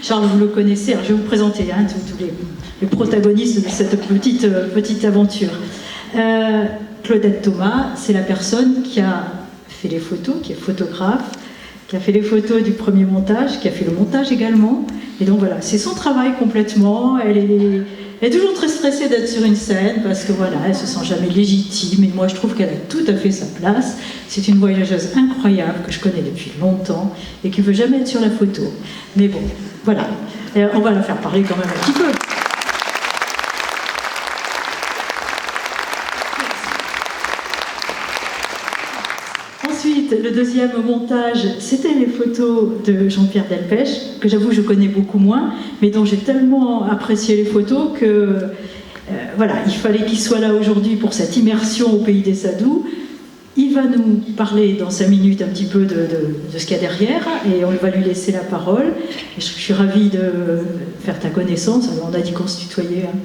Charles, vous le connaissez, alors je vais vous présenter tous les protagonistes de cette petite aventure. Claudette Thomas, c'est la personne qui a fait les photos, qui est photographe, qui a fait les photos du premier montage, qui a fait le montage également. Et donc voilà, c'est son travail complètement. Elle est toujours très stressée d'être sur une scène parce que voilà, elle se sent jamais légitime. Et moi, je trouve qu'elle a tout à fait sa place. C'est une voyageuse incroyable que je connais depuis longtemps et qui ne veut jamais être sur la photo. Mais bon, voilà. Et on va la faire parler quand même un petit peu. Ensuite, le deuxième montage, c'était les photos de Jean-Pierre Delpech, que j'avoue je connais beaucoup moins, mais dont j'ai tellement apprécié les photos que voilà, il fallait qu'il soit là aujourd'hui pour cette immersion au pays des Sadous. Il va nous parler dans 5 minutes un petit peu de ce qu'il y a derrière, et on va lui laisser la parole. Et je suis ravie de faire ta connaissance. Alors, on a dit qu'on se tutoyait. Hein.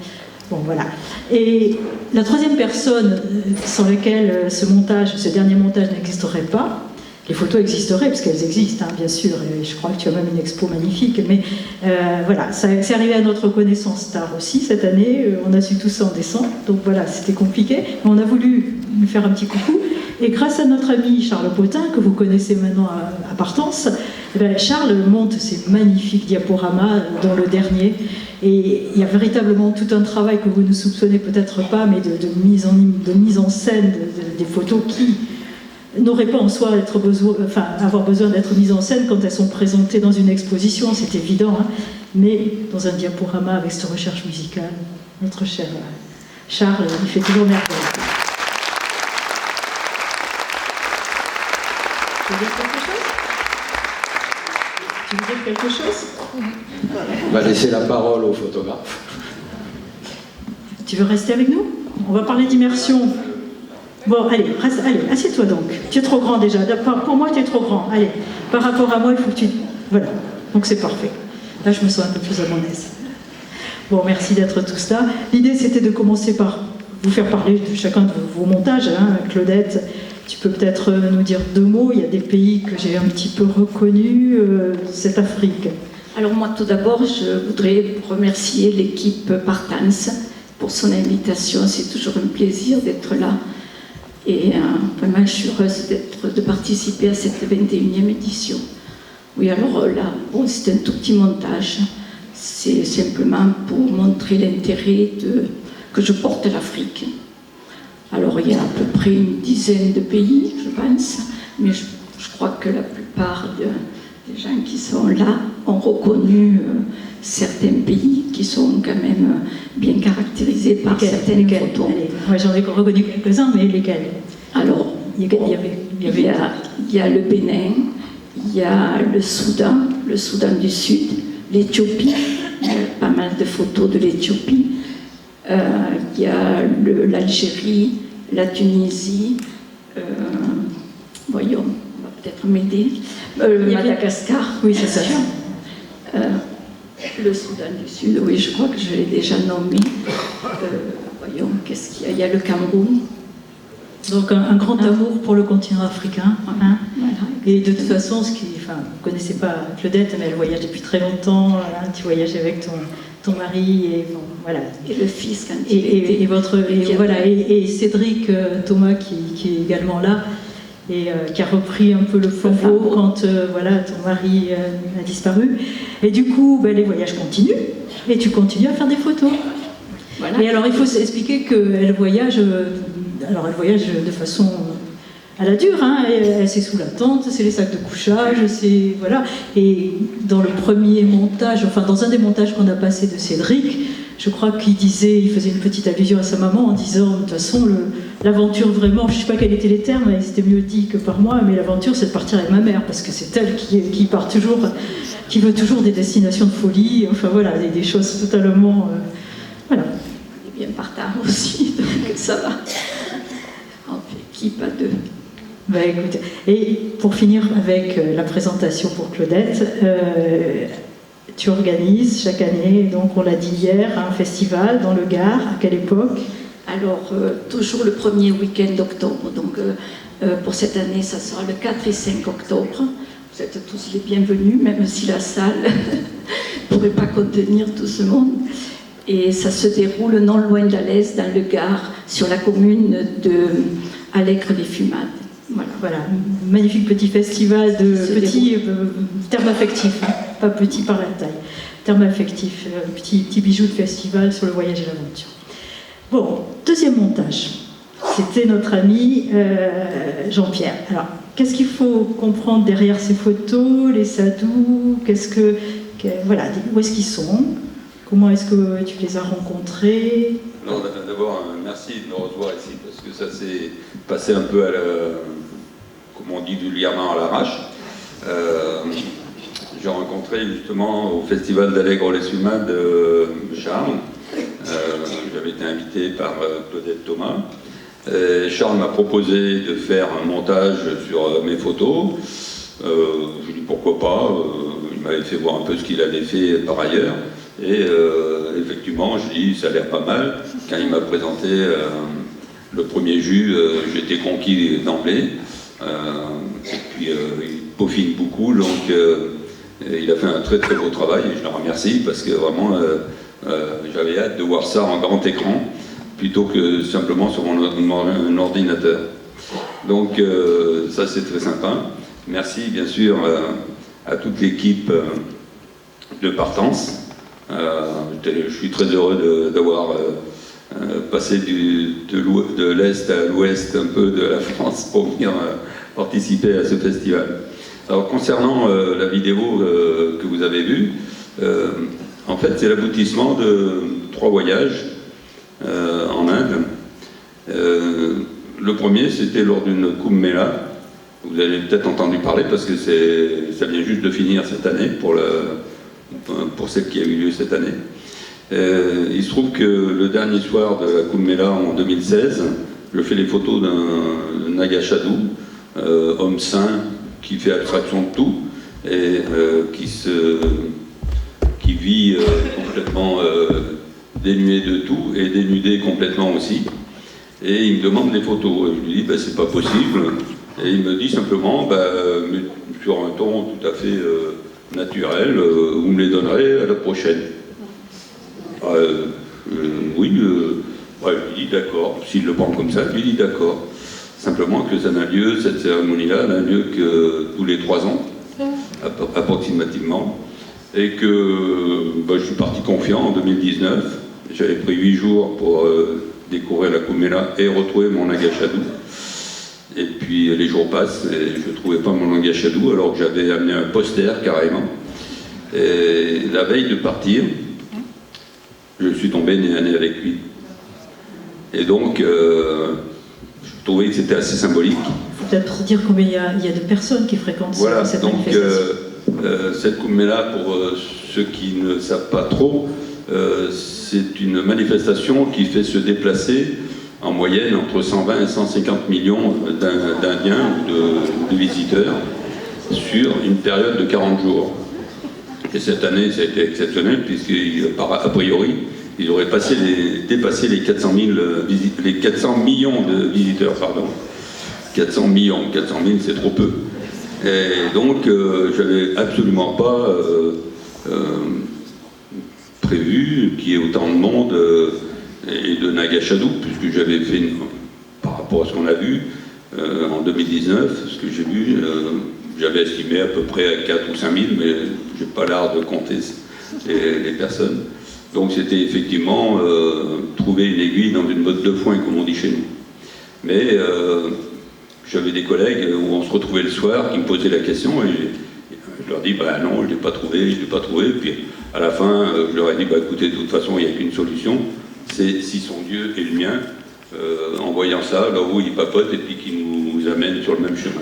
Bon, voilà. Et la troisième personne sans laquelle ce dernier montage n'existerait pas, les photos existeraient, parce qu'elles existent, hein, bien sûr, et je crois que tu as même une expo magnifique, mais voilà, c'est arrivé à notre connaissance tard aussi cette année, on a su tout ça en décembre, donc voilà, c'était compliqué, mais on a voulu lui faire un petit coucou, et grâce à notre ami Charles Potin, que vous connaissez maintenant à Partance, Charles monte ces magnifiques diaporamas, dont le dernier, et il y a véritablement tout un travail que vous ne soupçonnez peut-être pas, mais de mise en scène des photos qui n'auraient pas en soi avoir besoin d'être mises en scène quand elles sont présentées dans une exposition, c'est évident, hein, mais dans un diaporama avec cette recherche musicale, notre cher Charles, il fait toujours merveille. Tu veux dire quelque chose? On va laisser la parole au photographe. Tu veux rester avec nous? On va parler d'immersion. Bon, allez, assieds-toi donc. Tu es trop grand déjà. Pour moi, tu es trop grand. Allez, par rapport à moi, il faut que tu... Voilà, donc c'est parfait. Là, je me sens un peu plus à mon aise. Bon, merci d'être tous là. L'idée, c'était de commencer par vous faire parler de chacun de vos montages. Hein. Claudette, tu peux peut-être nous dire 2 mots. Il y a des pays que j'ai un petit peu reconnus. C'est Afrique. Alors moi, tout d'abord, je voudrais remercier l'équipe Partance pour son invitation. C'est toujours un plaisir d'être là. Et vraiment, je suis heureuse de participer à cette 21e édition. Oui, alors là, bon, c'est un tout petit montage. C'est simplement pour montrer l'intérêt que je porte à l'Afrique. Alors, il y a à peu près une dizaine de pays, je pense, mais je crois que la plupart des gens qui sont là ont reconnu certains pays qui sont quand même bien caractérisés par certaines photos. Moi, j'en ai reconnu quelques-uns, mais lesquels? Alors, il y a le Bénin, il y a le Soudan du Sud, l'Éthiopie, il y a pas mal de photos de l'Éthiopie, il y a l'Algérie, la Tunisie, voyons, on va peut-être m'aider, Madagascar, oui, c'est ça. Le Soudan du Sud, oui, je crois que je l'ai déjà nommé. Voyons, qu'est-ce qu'il y a? Il y a le Cameroun. Donc un grand amour pour le continent africain. Hein. Voilà. Et de toute façon, vous ne connaissez pas Claudette, mais elle voyage depuis très longtemps. Hein, tu voyages avec ton mari et bon, voilà. Et le fils quand et Cédric Thomas qui est également là et qui a repris un peu le flambeau quand voilà, ton mari a disparu. Et du coup, les voyages continuent et tu continues à faire des photos. Voilà. Et alors il faut expliquer qu'elle voyage, de façon à la dure, hein. C'est sous la tente, c'est les sacs de couchage, c'est voilà. Et dans le premier montage, enfin dans un des montages qu'on a passé de Cédric, je crois qu'il faisait une petite allusion à sa maman en disant de toute façon l'aventure vraiment, je ne sais pas quels étaient les termes, c'était mieux dit que par moi, mais l'aventure c'est de partir avec ma mère parce que c'est elle qui part toujours, qui veut toujours des destinations de folie, enfin voilà, des choses totalement voilà. Bien partant aussi, donc ça va. En équipe à 2. Écoute, et pour finir avec la présentation pour Claudette, tu organises chaque année, donc on l'a dit hier, un festival dans le Gard. À quelle époque? Alors, toujours le premier week-end d'octobre. Donc, pour cette année, ça sera le 4 et 5 octobre. Vous êtes tous les bienvenus, même si la salle, pour pourrais pas contenir tout ce monde. Et ça se déroule non loin d'Alès, dans le Gard, sur la commune de Allègre-les-Fumades. Voilà, magnifique petit festival de petits termes affectifs, hein, pas petit par la taille, termes affectifs, petit bijou de festival sur le voyage et l'aventure. Bon, deuxième montage, c'était notre ami Jean-Pierre. Alors, qu'est-ce qu'il faut comprendre derrière ces photos, les sadous, voilà, où est-ce qu'ils sont? Comment est-ce que tu les as rencontrés? Non, d'abord, merci de me recevoir ici, parce que ça s'est passé un peu comme on dit vulgairement, à l'arrache. J'ai rencontré justement au festival d'Allègre-les-Fumades Charles. J'avais été invité par Claudette Thomas. Charles m'a proposé de faire un montage sur mes photos. Je lui ai dit pourquoi pas. Il m'avait fait voir un peu ce qu'il avait fait par ailleurs. Et effectivement, je lui ai dit ça a l'air pas mal. Quand il m'a présenté le premier jus, j'étais conquis d'emblée. Et puis il peaufine beaucoup, donc il a fait un très très beau travail et je le remercie parce que vraiment j'avais hâte de voir ça en grand écran plutôt que simplement sur mon ordinateur. Donc ça c'est très sympa. Merci bien sûr à toute l'équipe de Partance. Je suis très heureux d'avoir passé de l'Est à l'Ouest un peu de la France pour venir participer à ce festival. Alors concernant la vidéo que vous avez vue, en fait c'est l'aboutissement de 3 voyages en Inde. Le premier c'était lors d'une Kumbh Mela. Vous avez peut-être entendu parler parce que ça vient juste de finir cette année pour celle qui a eu lieu cette année. Il se trouve que le dernier soir de la Kumbh Mela en 2016, je fais les photos d'un Naga Sadhu, homme saint qui fait abstraction de tout et qui vit complètement dénué de tout et dénudé complètement aussi. Et il me demande des photos. Et je lui dis c'est pas possible. Et il me dit simplement sur un ton tout à fait naturel, vous me les donnerez à la prochaine. Oui, je lui dis d'accord. S'il le prend comme ça, je lui dis d'accord. Simplement que ça n'a lieu, cette cérémonie-là n'a lieu que tous les 3 ans, approximativement. Et que je suis parti confiant en 2019. J'avais pris 8 jours pour découvrir la Kumbh Mela et retrouver mon Naga Sadhu. Et puis les jours passent et je ne trouvais pas mon Naga Sadhu alors que j'avais amené un poster carrément. Et la veille de partir, je suis tombé nez à nez avec lui. Et donc, je trouvais que c'était assez symbolique. Il faut peut-être dire combien il y a de personnes qui fréquentent cette manifestation. Cette Kumbh Mela, pour ceux qui ne savent pas trop, c'est une manifestation qui fait se déplacer en moyenne entre 120 et 150 millions d'Indiens ou de visiteurs sur une période de 40 jours. Et cette année, ça a été exceptionnel, puisqu'à priori, ils auraient dépassé les 400 millions de visiteurs. 400 millions, 400 000, c'est trop peu. Et donc, j'avais absolument pas prévu qu'il y ait autant de monde et de Naga Sadhu, puisque j'avais fait, par rapport à ce qu'on a vu en 2019, ce que j'ai vu, j'avais estimé à peu près à 4 ou 5 000, mais je n'ai pas l'art de compter les personnes. Donc c'était effectivement trouver une aiguille dans une botte de foin, comme on dit chez nous. Mais j'avais des collègues où on se retrouvait le soir qui me posaient la question et je leur dis non, je ne l'ai pas trouvé. Puis à la fin, je leur ai dit écoutez, de toute façon, il n'y a qu'une solution, c'est si son Dieu est le mien, en voyant ça, là où il papote et puis qu'il nous amène sur le même chemin.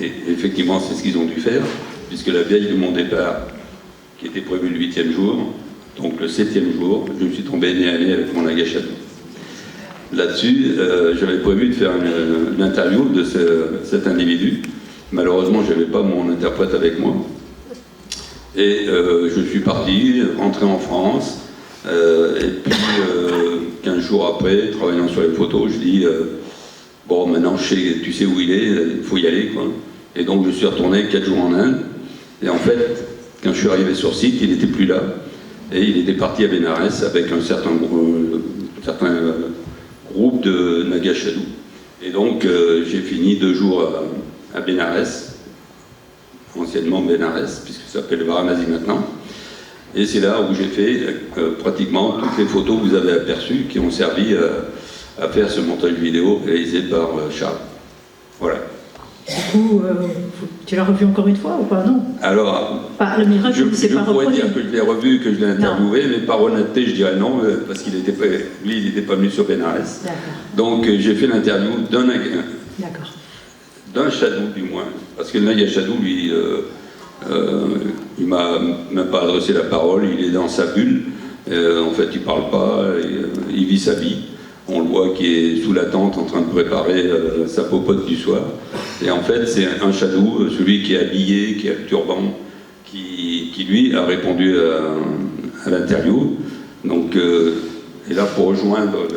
Et effectivement, c'est ce qu'ils ont dû faire, puisque la veille de mon départ, qui était prévu le 8e jour, donc le 7e jour, je me suis tombé nez à nez avec mon Naga Sadhu. Là-dessus, j'avais prévu de faire une interview de cet individu. Malheureusement, je n'avais pas mon interprète avec moi. Et je suis parti, rentré en France, et puis 15 jours après, travaillant sur les photos, je dis maintenant tu sais où il est, il faut y aller, quoi. Et donc je suis retourné 4 jours en Inde, et en fait, quand je suis arrivé sur site, il n'était plus là. Et il était parti à Bénarès avec un certain groupe de Nagachadou. Et donc j'ai fini 2 jours à Bénarès, anciennement Bénarès, puisque ça s'appelle Varanasi maintenant. Et c'est là où j'ai fait pratiquement toutes les photos que vous avez aperçues qui ont servi à faire ce montage vidéo réalisé par Charles. Voilà. Du coup, tu l'as revu encore une fois ou pas? Non. Alors, le miracle, c'est pas pourrais reproduit. dire que je l'ai revu, que je l'ai interviewé, mais par honnêteté, je dirais non, parce qu'il était lui, il n'était pas venu sur Bénarès. Donc, j'ai fait l'interview d'un Chadou, du moins, parce que le Nagachadou, lui, il m'a même pas adressé la parole, il est dans sa bulle, en fait, il parle pas, il vit sa vie. On le voit qui est sous la tente en train de préparer sa popote du soir. Et en fait, c'est un Chadou, celui qui est habillé, qui a le turban, qui lui a répondu à l'interview. Donc, et là, pour rejoindre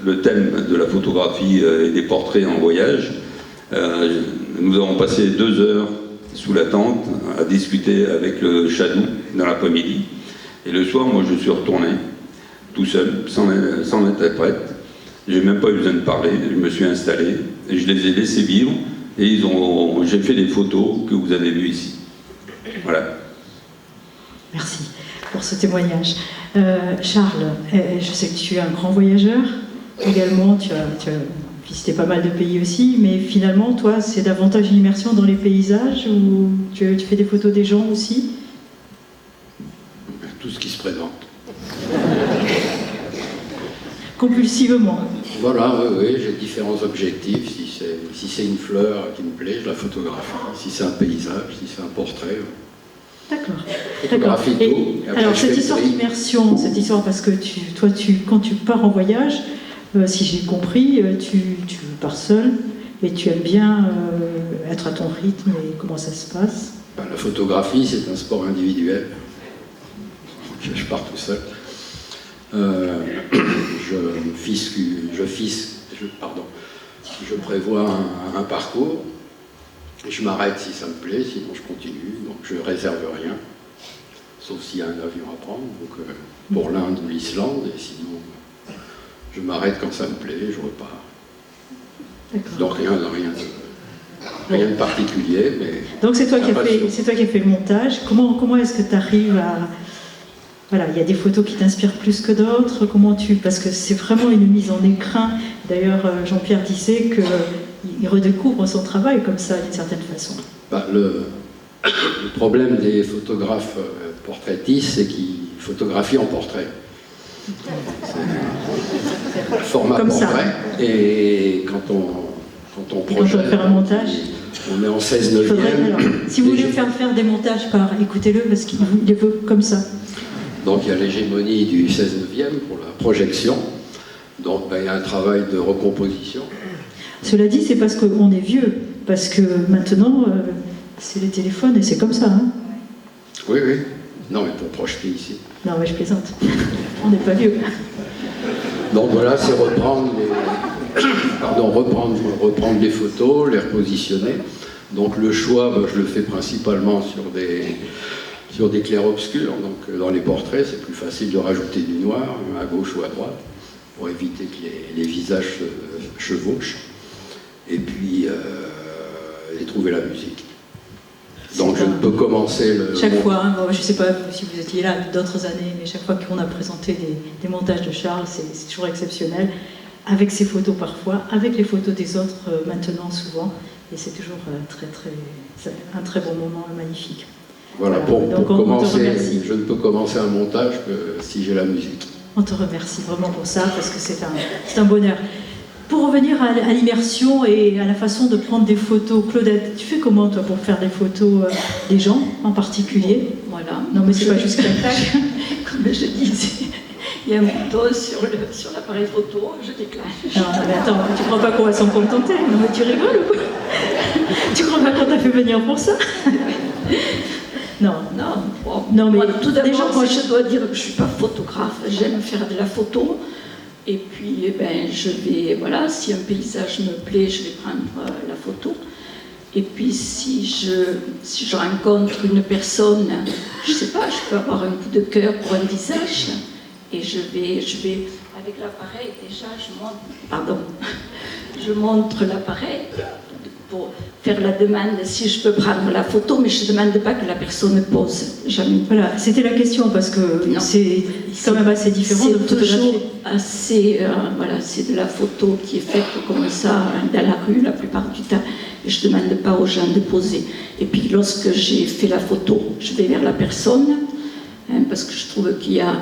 le thème de la photographie et des portraits en voyage, nous avons passé 2 heures sous la tente à discuter avec le Chadou dans l'après-midi. Et le soir, moi, je suis retourné tout seul, sans interprète. J'ai même pas eu besoin de parler, je me suis installé et je les ai laissés vivre et j'ai fait des photos que vous avez vues ici. Voilà. Merci pour ce témoignage. Charles, je sais que tu es un grand voyageur. Également, tu as visité pas mal de pays aussi, mais finalement, toi, c'est davantage une immersion dans les paysages ou tu fais des photos des gens aussi? Tout ce qui se présente. Compulsivement. Voilà, oui, j'ai différents objectifs. Si c'est une fleur qui me plaît, je la photographie. Si c'est un paysage, si c'est un portrait. D'accord. Photographie tout. Alors cette histoire d'immersion, parce que quand tu pars en voyage, si j'ai compris, tu pars seul et tu aimes bien être à ton rythme. Et comment ça se passe? La photographie, c'est un sport individuel. Donc, je pars tout seul. Je prévois un parcours, et je m'arrête si ça me plaît, sinon je continue, donc je réserve rien, sauf s'il y a un avion à prendre, donc pour l'Inde ou l'Islande, et sinon je m'arrête quand ça me plaît, je repars. Donc rien de particulier, mais... Donc c'est toi qui as fait le montage. Comment est-ce que tu arrives à... Voilà, il y a des photos qui t'inspirent plus que d'autres. Parce que c'est vraiment une mise en écrin. D'ailleurs, Jean-Pierre disait qu'il redécouvre son travail comme ça, d'une certaine façon. Le problème des photographes portraitistes, c'est qu'ils photographient en portrait. Format comme portrait. Ça. Et quand on projette, quand on fait un montage, on est en 16/9. Si vous voulez faire des montages, écoutez-le, parce qu'il est peu comme ça. Donc il y a l'hégémonie du 16/9 pour la projection. Donc il y a un travail de recomposition. Cela dit, c'est parce qu'on est vieux. Parce que maintenant, c'est les téléphones et c'est comme ça. Hein. Oui, oui. Non, mais pour projeter ici. Non, mais je plaisante. On n'est pas vieux. Donc voilà, c'est reprendre les photos, les repositionner. Donc le choix, je le fais principalement sur des clairs-obscurs. Donc dans les portraits, c'est plus facile de rajouter du noir, à gauche ou à droite, pour éviter que les visages se chevauchent. Et puis, et trouver la musique. Donc je ne peux commencer chaque fois, je ne sais pas si vous étiez là d'autres années, mais chaque fois qu'on a présenté des montages de Charles, c'est toujours exceptionnel, avec ses photos parfois, avec les photos des autres maintenant souvent, et c'est toujours un très bon moment, magnifique. Voilà, pour commencer, je ne peux commencer un montage que si j'ai la musique. On te remercie vraiment pour ça, parce que c'est un bonheur. Pour revenir à l'immersion et à la façon de prendre des photos, Claudette, tu fais comment toi pour faire des photos des gens en particulier? Voilà. Non mais c'est pas juste comme ça. Comme je disais, il y a un bouton sur l'appareil photo, je déclenche. Non mais attends, tu crois pas qu'on va s'en contenter? Non mais tu rigoles ou quoi? Tu crois pas qu'on t'a fait venir pour ça? Non. Non, mais tout d'abord, moi je dois dire que je ne suis pas photographe, j'aime faire de la photo. Et puis, je vais, voilà, si un paysage me plaît, je vais prendre la photo. Et puis si je rencontre une personne, je sais pas, je peux avoir un coup de cœur pour un visage, et je vais avec l'appareil déjà, je montre l'appareil pour faire la demande si je peux prendre la photo, mais je ne demande pas que la personne pose, jamais. Voilà, c'était la question parce que Non. c'est quand même assez différent de C'est toujours photographier. assez, voilà, c'est de la photo qui est faite comme ça dans la rue la plupart du temps. Et je ne demande pas aux gens de poser. Et puis lorsque j'ai fait la photo, je vais vers la personne, parce que je trouve qu'il y a,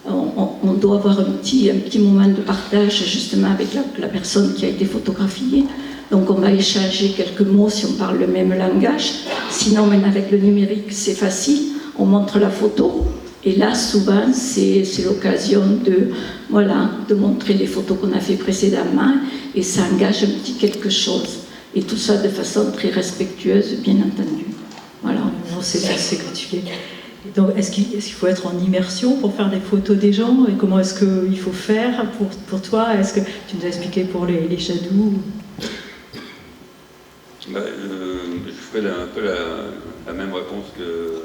on doit avoir un petit moment de partage justement avec la personne qui a été photographiée. Donc on va échanger quelques mots si on parle le même langage. Sinon, même avec le numérique, c'est facile. On montre la photo. Et là, souvent, c'est l'occasion de montrer les photos qu'on a fait précédemment. Et ça engage un petit quelque chose. Et tout ça de façon très respectueuse, bien entendu. Voilà. Non, c'est gratuit. Donc, est-ce qu'il faut être en immersion pour faire des photos des gens? Et comment est-ce qu'il faut faire pour toi? Est-ce que tu nous as expliqué pour les shadows? Je ferai un peu la même réponse que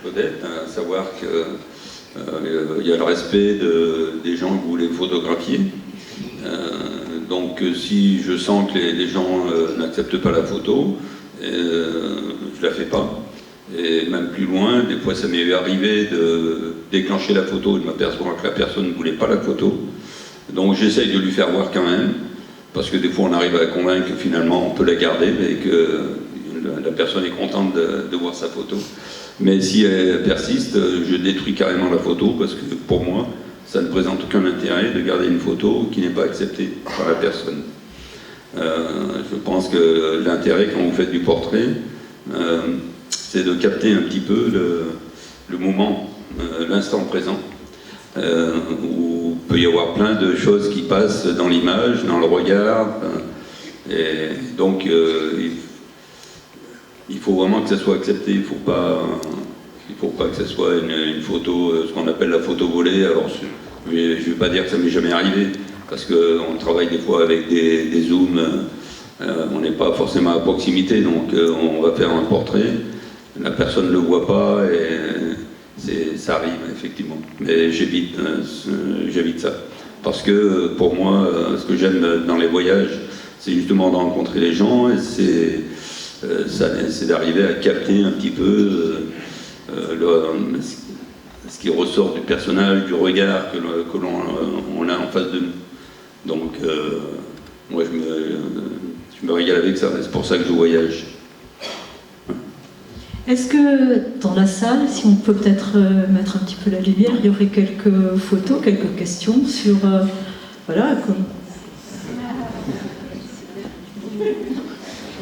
Claudette, à savoir qu'il y a le respect des gens que vous voulez photographier. Donc si je sens que les gens n'acceptent pas la photo, je la fais pas. Et même plus loin, des fois ça m'est arrivé de déclencher la photo et de m'apercevoir que la personne ne voulait pas la photo. Donc j'essaye de lui faire voir quand même, parce que des fois on arrive à la convaincre que finalement on peut la garder, mais que la personne est contente de voir sa photo. Mais si elle persiste, je détruis carrément la photo, parce que pour moi, ça ne présente aucun intérêt de garder une photo qui n'est pas acceptée par la personne. Je pense que l'intérêt quand vous faites du portrait, c'est de capter un petit peu le moment, l'instant présent, où il peut y avoir plein de choses qui passent dans l'image, dans le regard, et donc il faut vraiment que ça soit accepté. Il faut pas que ça soit une photo, ce qu'on appelle la photo volée. Alors je ne vais pas dire que ça m'est jamais arrivé, parce qu'on travaille des fois avec des zooms, on n'est pas forcément à proximité, donc on va faire un portrait, la personne ne le voit pas, et ça arrive effectivement. Mais j'évite ça, parce que pour moi, ce que j'aime dans les voyages, c'est justement de rencontrer les gens, et c'est d'arriver à capter un petit peu ce qui ressort du personnage, du regard que l'on a en face de nous. Donc moi je me régale avec ça, c'est pour ça que je voyage. Est-ce que dans la salle, si on peut peut-être mettre un petit peu la lumière, il y aurait quelques photos, quelques questions sur voilà.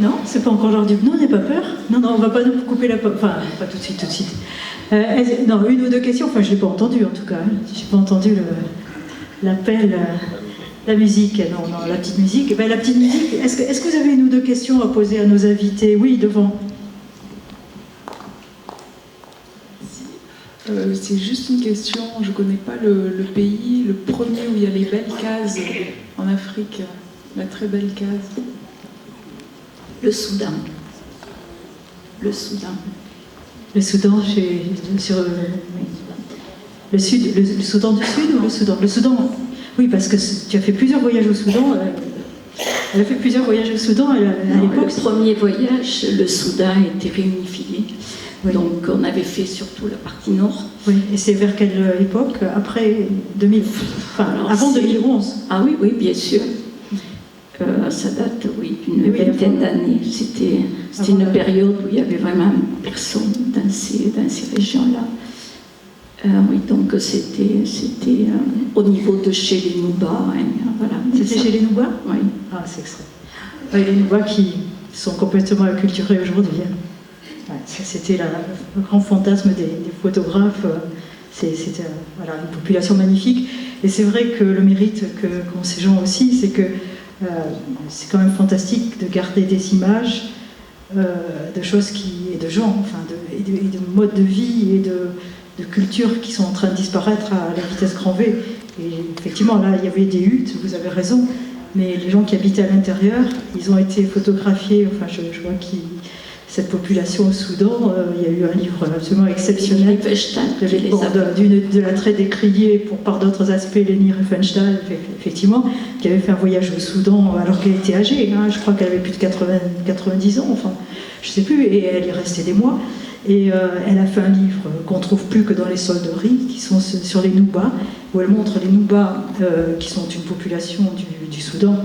Non, c'est pas encore l'heure du... Non, n'ayez pas peur. Non, on va pas nous couper la... Enfin, pas tout de suite. Non, une ou deux questions. Enfin, je l'ai pas entendu en tout cas. J'ai pas entendu l'appel, la musique. Non, la petite musique. Ben, la petite musique. Est-ce que vous avez une ou deux questions à poser à nos invités? Oui, devant. C'est juste une question. Je connais pas le pays. Le premier où il y a les belles cases en Afrique. La très belle case. Le Soudan. Le Soudan. Le Soudan, sur le sud, le Soudan du Sud ou le Soudan? Le Soudan, oui, parce que tu as fait plusieurs voyages au Soudan. Elle a fait plusieurs voyages au Soudan à l'époque. Le premier voyage, le Soudan était réunifié. Oui. Donc on avait fait surtout la partie nord. Oui, et c'est vers quelle époque? Après 2000, enfin, avant 2011. Ah oui, bien sûr. Ça date, oui, d'une vingtaine d'années. C'était une période où il n'y avait vraiment personne dans ces régions-là. Oui, donc c'était au niveau de chez les Nouba. Voilà, c'était chez les Nouba? Oui. Ah, c'est extrait. Les Nouba qui sont complètement acculturés aujourd'hui. Ouais, c'était le grand fantasme des photographes. C'était voilà, une population magnifique. Et c'est vrai que le mérite qu'ont ces gens aussi, c'est que c'est quand même fantastique de garder des images de choses et de gens, enfin, et de modes de vie et de cultures qui sont en train de disparaître à la vitesse grand V. Et effectivement, là, il y avait des huttes, vous avez raison, mais les gens qui habitaient à l'intérieur, ils ont été photographiés, enfin je vois cette population au Soudan, il y a eu un livre absolument exceptionnel de la très décriée par d'autres aspects, Leni Riefenstahl, effectivement, qui avait fait un voyage au Soudan alors qu'elle était âgée, hein, je crois qu'elle avait plus de 90 ans, enfin je sais plus, et elle y restait des mois. Et elle a fait un livre qu'on ne trouve plus que dans les solderies, qui sont sur les Noubas, où elle montre les Noubas, qui sont une population du Soudan,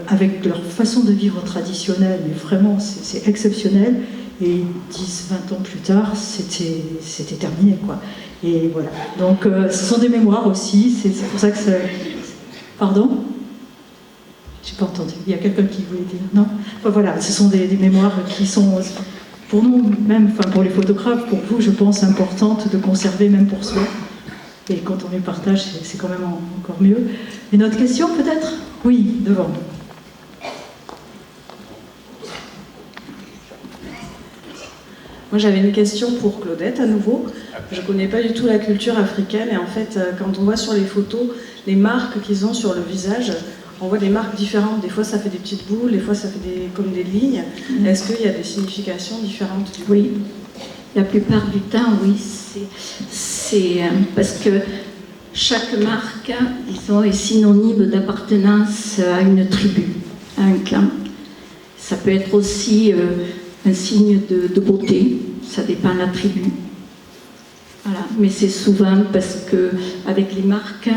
avec leur façon de vivre traditionnelle, mais vraiment c'est exceptionnel. Et 10-20 ans plus tard, c'était terminé, quoi. Et voilà. Donc ce sont des mémoires aussi, c'est pour ça que ça... Pardon ? J'ai pas entendu. Il y a quelqu'un qui voulait dire non ? Enfin, voilà, ce sont des mémoires qui sont... pour nous, même enfin pour les photographes, pour vous, je pense, importante de conserver même pour soi. Et quand on les partage, c'est quand même encore mieux. Une autre question, peut-être ? Oui, devant. Moi, j'avais une question pour Claudette, à nouveau. Je ne connais pas du tout la culture africaine, et en fait, quand on voit sur les photos les marques qu'ils ont sur le visage, on voit des marques différentes. Des fois, ça fait des petites boules, des fois, ça fait comme des lignes. Est-ce qu'il y a des significations différentes du coup ? Oui, la plupart du temps, oui. C'est parce que chaque marque, disons, est synonyme d'appartenance à une tribu, à un clan. Ça peut être aussi un signe de beauté, ça dépend de la tribu. Voilà. Mais c'est souvent parce que avec les marques,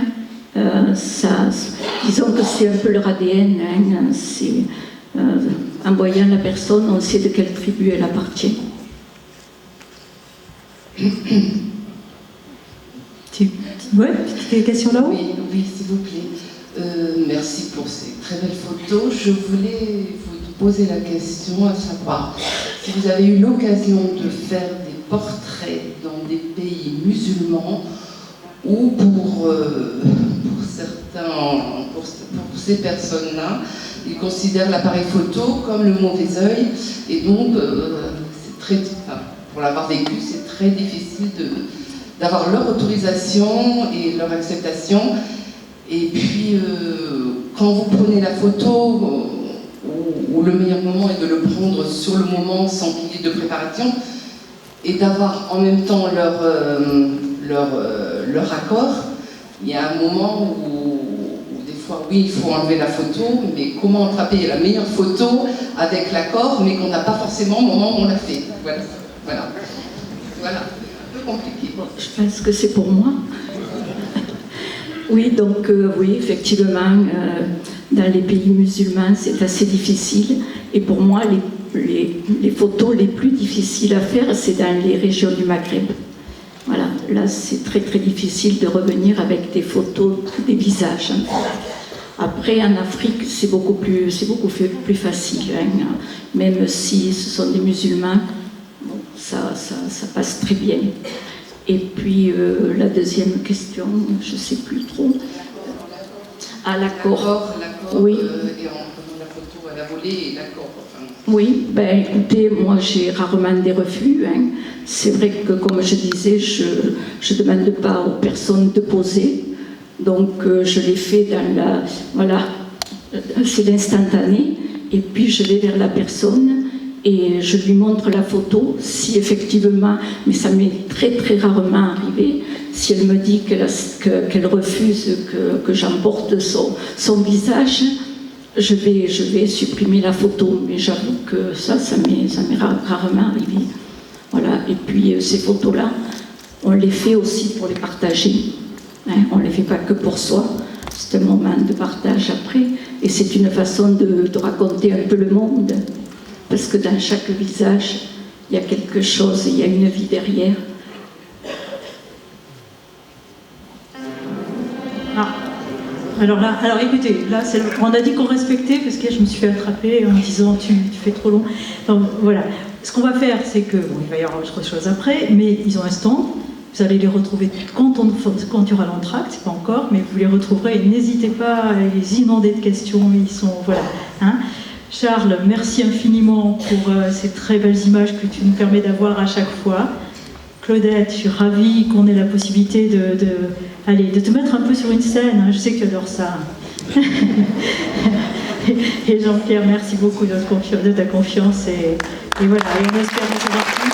disons que c'est un peu leur ADN. Hein, en voyant la personne, on sait de quelle tribu elle appartient. Ouais, des questions là-haut ? Oui, s'il vous plaît. Merci pour ces très belles photos. Je voulais vous poser la question à savoir si vous avez eu l'occasion de faire des portraits dans des pays musulmans ou pour ces personnes-là, ils considèrent l'appareil photo comme le mauvais œil et donc pour l'avoir vécu, c'est très difficile d'avoir leur autorisation et leur acceptation. Et puis, quand vous prenez la photo, où le meilleur moment est de le prendre sur le moment sans qu'il y ait de préparation, et d'avoir en même temps leur accord, il y a un moment où des fois, oui, il faut enlever la photo, mais comment attraper la meilleure photo avec l'accord, mais qu'on n'a pas forcément au moment où on l'a fait. Voilà. Un peu compliqué. Bon, je pense que c'est pour moi. Oui, donc oui, effectivement, dans les pays musulmans, c'est assez difficile. Et pour moi, les photos les plus difficiles à faire, c'est dans les régions du Maghreb. Voilà, là, c'est très très difficile de revenir avec des photos des visages. Après, en Afrique, c'est beaucoup plus facile. Hein. Même si ce sont des musulmans, bon, ça passe très bien. Et puis, la deuxième question, je ne sais plus trop. Ah, l'accord. Oui. Et la photo à la volée et l'accord. Oui, ben écoutez, moi j'ai rarement des refus. Hein. C'est vrai que, comme je disais, je ne demande pas aux personnes de poser. Donc, je l'ai fait dans la... Voilà, c'est l'instantané. Et puis, je vais vers la personne et je lui montre la photo. Si effectivement, mais ça m'est très très rarement arrivé, si elle me dit qu'elle refuse que j'emporte son visage, je vais supprimer la photo. Mais j'avoue que ça m'est rarement arrivé. Voilà. Et puis ces photos-là, on les fait aussi pour les partager. Hein, on ne les fait pas que pour soi. C'est un moment de partage après. Et c'est une façon de raconter un peu le monde. Parce que dans chaque visage, il y a quelque chose, il y a une vie derrière. Alors écoutez, là, on a dit qu'on respectait, parce que je me suis fait attraper en me disant tu fais trop long. Donc voilà, ce qu'on va faire, c'est que, bon, il va y avoir autre chose après, mais ils ont un stand, vous allez les retrouver quand il y aura l'entracte, c'est pas encore, mais vous les retrouverez, et n'hésitez pas à les inonder de questions, ils sont, voilà. Hein. Charles, merci infiniment pour ces très belles images que tu nous permets d'avoir à chaque fois. Claudette, je suis ravie qu'on ait la possibilité de te mettre un peu sur une scène, hein. Je sais que tu adores ça. Et Jean-Pierre, merci beaucoup de ta confiance et voilà, et on espère vous avoir